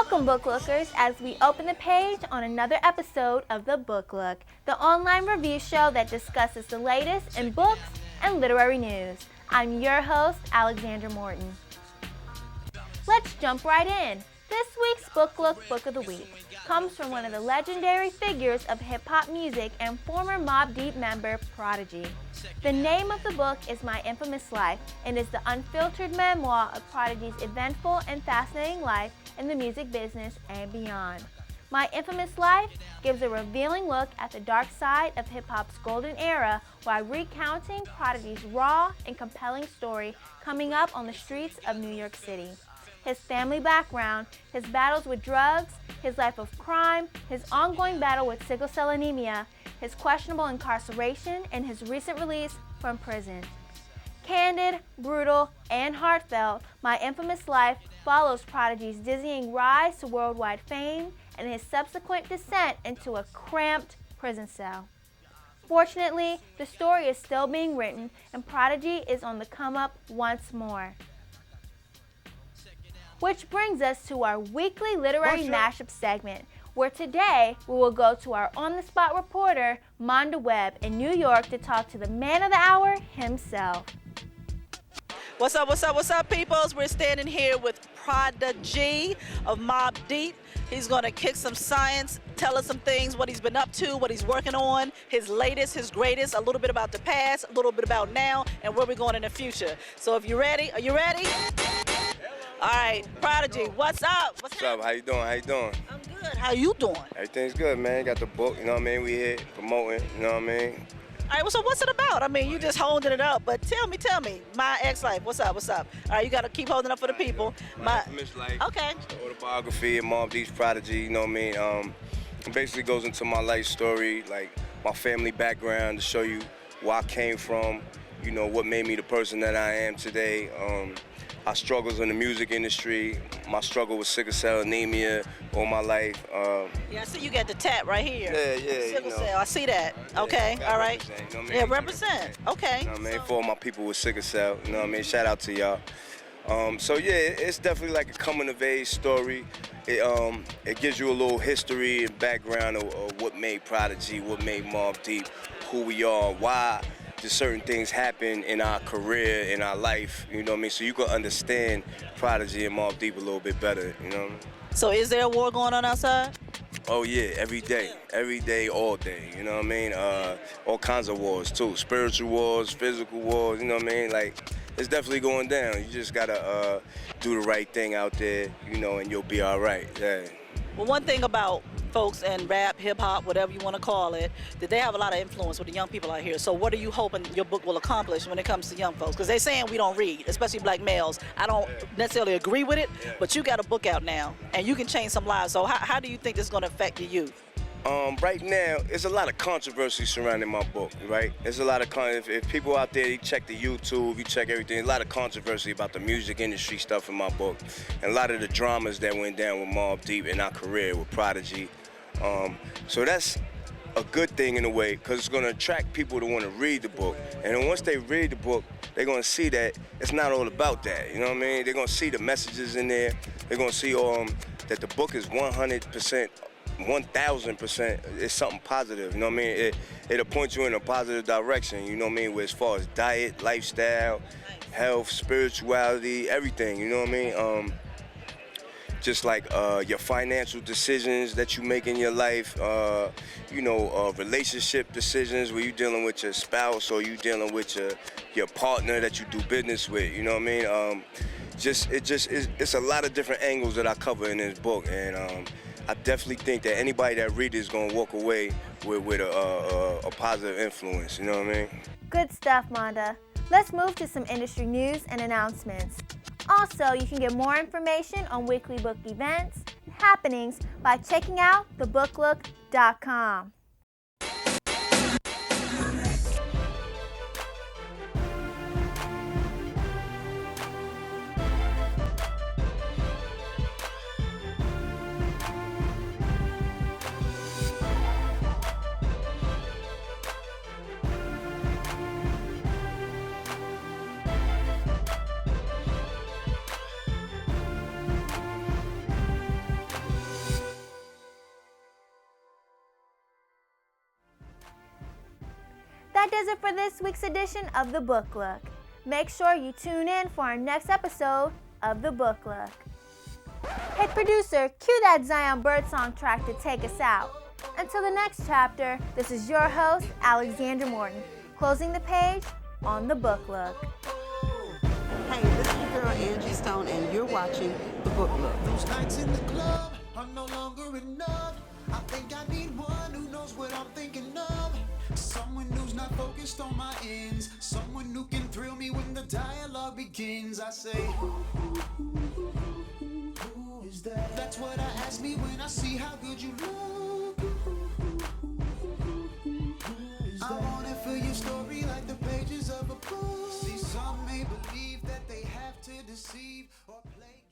Welcome, book lookers, as we open the page on another episode of The Book Look, the online review show that discusses the latest in books and literary news. I'm your host, Alexandra Morton. Let's jump right in. This week's Book Look Book of the Week comes from one of the legendary figures of hip-hop music and former Mobb Deep member, Prodigy. The name of the book is My Infamous Life and is the unfiltered memoir of Prodigy's eventful and fascinating life in the music business and beyond. My Infamous Life gives a revealing look at the dark side of hip-hop's golden era while recounting Prodigy's raw and compelling story coming up on the streets of New York City. His family background, his battles with drugs, his life of crime, his ongoing battle with sickle cell anemia, his questionable incarceration, and his recent release from prison. Candid, brutal, and heartfelt, My Infamous Life follows Prodigy's dizzying rise to worldwide fame and his subsequent descent into a cramped prison cell. Fortunately, the story is still being written, and Prodigy is on the come-up once more. Which brings us to our weekly literary mashup segment, where today we will go to our on-the-spot reporter, Monda Webb, in New York to talk to the man of the hour himself. What's up, peoples? We're standing here with Prodigy of Mobb Deep. He's going to kick some science, tell us some things, what he's been up to, what he's working on, his latest, his greatest, a little bit about the past, a little bit about now, and where we're going in the future. So if you're ready, are you ready? All right, Prodigy, what's up? What's up? How you doing? I'm good. How you doing? Everything's good, man. Got the book, you know what I mean? We here promoting, you know what I mean? All right, so what's it about? I mean, you just holding it up, but tell me, My Ex-Life, what's up? All right, you got to keep holding up for the people. My Infamous Life. Okay. It's the autobiography of Mobb Deep's Prodigy, you know what I mean? It basically goes into my life story, like my family background, to show you where I came from, you know, what made me the person that I am today. Our struggles in the music industry, my struggle with sickle cell anemia all my life. Yeah, I see you got the tat right here. Yeah, sickle cell, I see that. Okay, all right. You know what I mean? Yeah, represent. Okay. You know what I mean? For all my people with sickle cell, you know what I mean? Shout out to y'all. So yeah, it's definitely like a coming of age story. It gives you a little history and background of what made Prodigy, what made Mobb Deep, who we are, why certain things happen in our career, in our life, you know what I mean? So you can understand Prodigy and Mobb Deep a little bit better, you know what I mean? So is there a war going on outside? Oh yeah, every day, all day, you know what I mean? All kinds of wars too, spiritual wars, physical wars, you know what I mean? Like, it's definitely going down. You just gotta do the right thing out there, you know, and you'll be all right, yeah. Well, one thing about folks and rap, hip-hop, whatever you want to call it, that they have a lot of influence with the young people out here. So what are you hoping your book will accomplish when it comes to young folks? Because they're saying we don't read, especially black males. I don't necessarily agree with it, but you got a book out now, and you can change some lives. So how do you think this is going to affect the youth? Right now, there's a lot of controversy surrounding my book, right? There's a lot of if people out there, you check the YouTube, you check everything, a lot of controversy about the music industry stuff in my book, and a lot of the dramas that went down with Mobb Deep in our career with Prodigy. So that's a good thing in a way, because it's going to attract people to want to read the book. And then once they read the book, they're going to see that it's not all about that, you know what I mean? They're going to see the messages in there. They're going to see that the book is 100%, 1,000% it's something positive, you know what I mean? It'll point you in a positive direction, you know what I mean? As far as diet, lifestyle, health, spirituality, everything, you know what I mean? Just like your financial decisions that you make in your life, relationship decisions where you're dealing with your spouse or you dealing with your partner that you do business with, you know what I mean? It's a lot of different angles that I cover in this book, and I definitely think that anybody that reads it is going to walk away with a positive influence, you know what I mean? Good stuff, Monda. Let's move to some industry news and announcements. Also, you can get more information on weekly book events and happenings by checking out thebooklook.com. That does it for this week's edition of The Book Look. Make sure you tune in for our next episode of The Book Look. Hey producer, cue that Zion Birdsong track to take us out. Until the next chapter, this is your host, Alexandra Morton, closing the page on The Book Look. Hey, this is your girl Angie Stone, and you're watching The Book Look. Those nights in the club are no longer enough. I think I need one who knows what I'm thinking of. Someone who's not focused on my ends. Someone who can thrill me when the dialogue begins. I say, who is that? That's what I ask me when I see how good you look. I wanna fill your story like the pages of a book. See, some may believe that they have to deceive or play